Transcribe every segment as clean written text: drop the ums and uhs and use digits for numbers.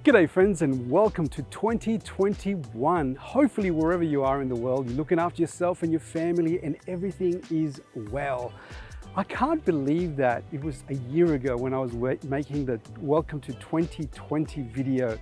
G'day friends and welcome to 2021. Hopefully wherever you are in the world, you're looking after yourself and your family and everything is well. I can't believe that it was a year ago when I was making the Welcome to 2020 video.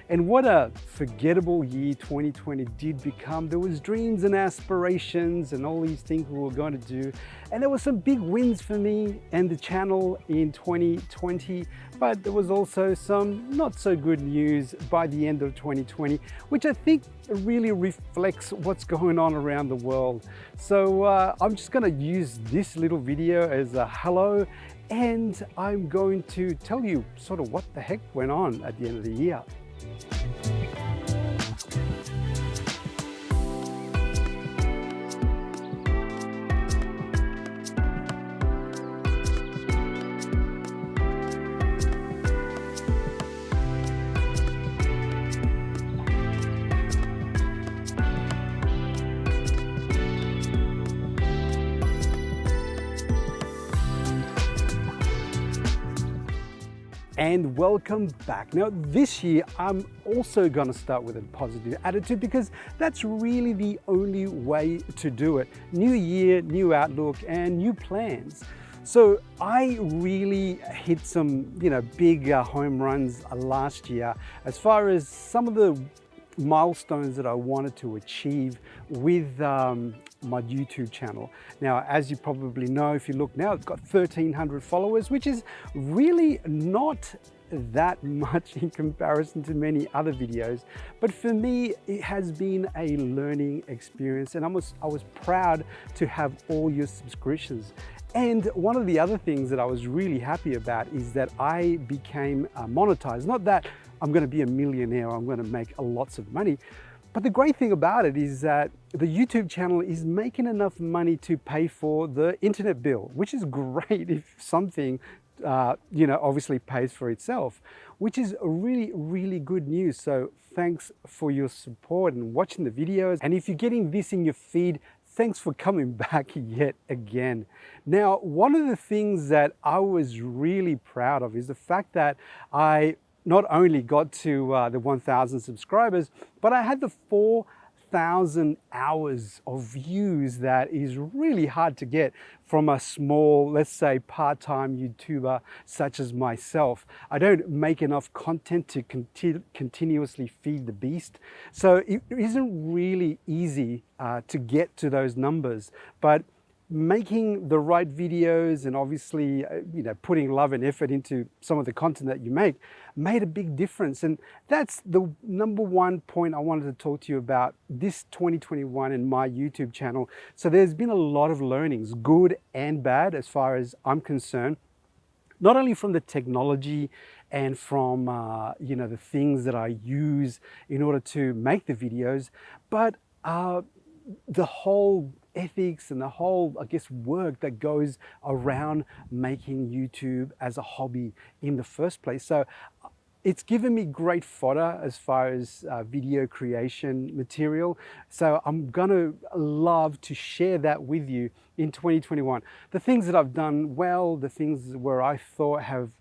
And what a forgettable year 2020 did become. There was dreams and aspirations and all these things we were going to do. And there were some big wins for me and the channel in 2020, but there was also some not so good news by the end of 2020, which I think really reflects what's going on around the world. So I'm just going to use this little video as a hello, and I'm going to tell you sort of what the heck went on at the end of the year. And welcome back. Now this year, I'm also gonna start with a positive attitude because that's really the only way to do it. New year, new outlook, and new plans. So I really hit some, big home runs last year as far as some of the milestones that I wanted to achieve with my YouTube channel. Now, as you probably know, if you look now, it's got 1,300 followers, which is really not that much in comparison to many other videos. But for me, it has been a learning experience, and I was proud to have all your subscriptions. And one of the other things that I was really happy about is that I became monetized. Not that I'm going to be a millionaire, I'm going to make lots of money. But the great thing about it is that the YouTube channel is making enough money to pay for the internet bill, which is great if something, obviously pays for itself, which is really, really good news. So thanks for your support and watching the videos. And if you're getting this in your feed, thanks for coming back yet again. Now, one of the things that I was really proud of is the fact that I not only got to the 1,000 subscribers, but I had the 4,000 hours of views. That is really hard to get from a small, let's say, part-time YouTuber such as myself. I don't make enough content to continuously feed the beast. So it isn't really easy to get to those numbers, but making the right videos and obviously putting love and effort into some of the content that you make made a big difference. And that's the number one point I wanted to talk to you about this 2021 in my YouTube channel. So there's been a lot of learnings, good and bad, as far as I'm concerned, not only from the technology and from the things that I use in order to make the videos, but the whole ethics and the whole, work that goes around making YouTube as a hobby in the first place. So it's given me great fodder as far as video creation material. So I'm gonna love to share that with you in 2021. The things that I've done well, the things where I thought have,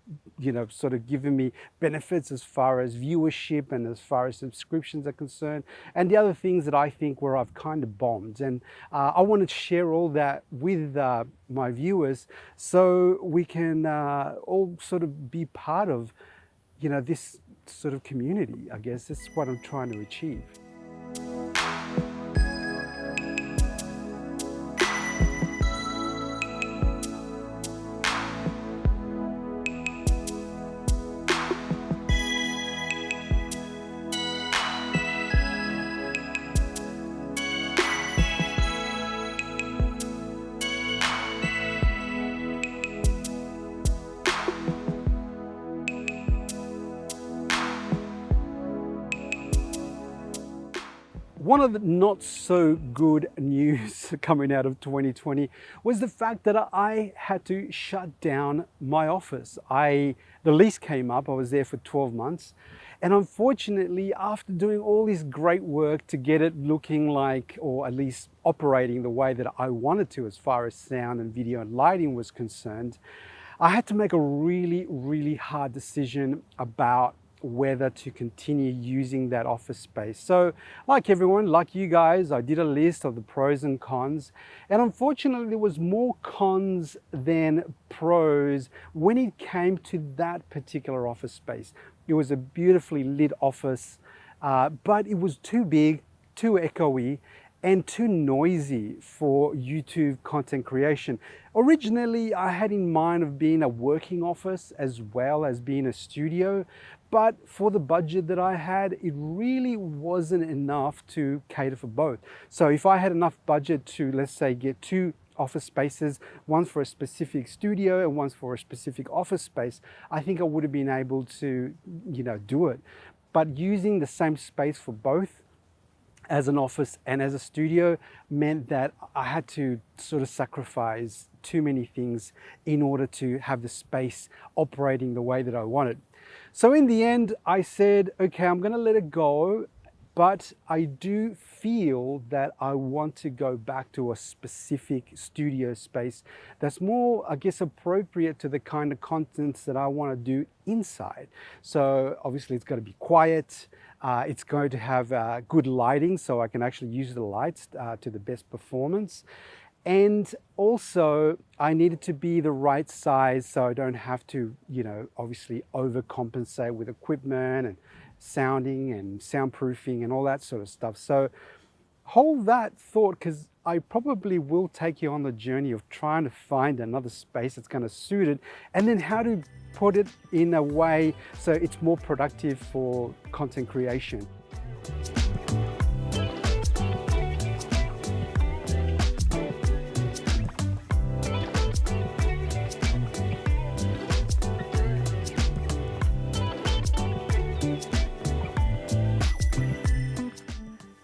sort of given me benefits as far as viewership and as far as subscriptions are concerned, and the other things that I think where I've kind of bombed. And I want to share all that with my viewers so we can all sort of be part of this sort of community. I guess that's what I'm trying to achieve. One of the not so good news coming out of 2020 was the fact that I had to shut down my office. The lease came up, I was there for 12 months. And unfortunately, after doing all this great work to get it looking like, or at least operating the way that I wanted to as far as sound and video and lighting was concerned, I had to make a really, really hard decision about whether to continue using that office space. So like everyone, like you guys, I did a list of the pros and cons, and unfortunately there was more cons than pros when it came to that particular office space. It was a beautifully lit office, but it was too big, too echoey, and too noisy for YouTube content creation. Originally, I had in mind of being a working office as well as being a studio, but for the budget that I had, it really wasn't enough to cater for both. So if I had enough budget to, let's say, get two office spaces, one for a specific studio and one for a specific office space, I think I would have been able to, do it. But using the same space for both, as an office and as a studio, meant that I had to sort of sacrifice too many things in order to have the space operating the way that I wanted. So in the end, I said, okay, I'm gonna let it go, but I do feel that I want to go back to a specific studio space that's more, I guess, appropriate to the kind of contents that I want to do inside. So obviously it's got to be quiet. It's going to have good lighting so I can actually use the lights to the best performance. And also I needed to be the right size so I don't have to, obviously overcompensate with equipment and sounding and soundproofing and all that sort of stuff. So hold that thought, because I probably will take you on the journey of trying to find another space that's going to suit it, and then how to put it in a way so it's more productive for content creation.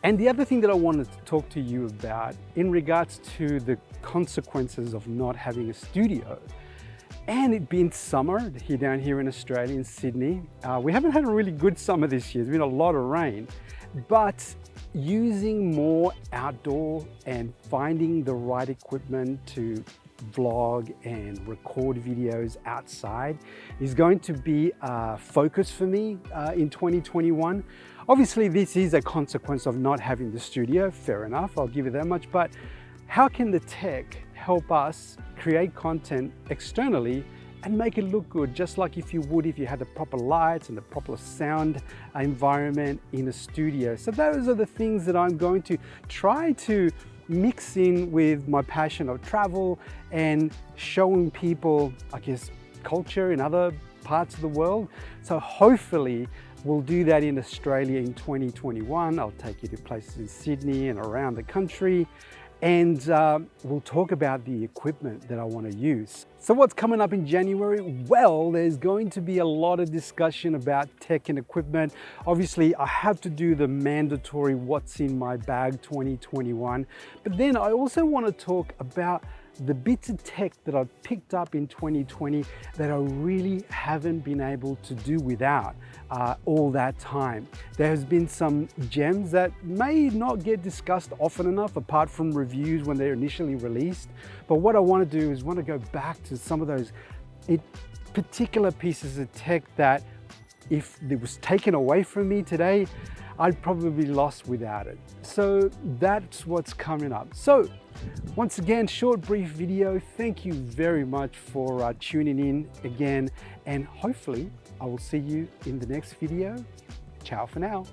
And the other thing that I wanted to talk to you about in regards to the consequences of not having a studio, and it being summer down here in Australia, in Sydney. We haven't had a really good summer this year. There's been a lot of rain, but using more outdoor and finding the right equipment to vlog and record videos outside is going to be a focus for me in 2021. Obviously, this is a consequence of not having the studio, fair enough, I'll give you that much, but how can the tech help us create content externally and make it look good, just like if you would if you had the proper lights and the proper sound environment in a studio? So those are the things that I'm going to try to mix in with my passion of travel and showing people, I guess, culture in other parts of the world. So hopefully we'll do that in Australia in 2021. I'll take you to places in Sydney and around the country, and we'll talk about the equipment that I want to use. So what's coming up in January? Well, there's going to be a lot of discussion about tech and equipment. Obviously, I have to do the mandatory what's in my bag 2021, but then I also want to talk about the bits of tech that I've picked up in 2020 that I really haven't been able to do without all that time. There has been some gems that may not get discussed often enough, apart from reviews when they're initially released. But what I want to do is want to go back to some of those particular pieces of tech that if it was taken away from me today, I'd probably be lost without it. So that's what's coming up. So once again, short, brief video. Thank you very much for tuning in again, and hopefully I will see you in the next video. Ciao for now.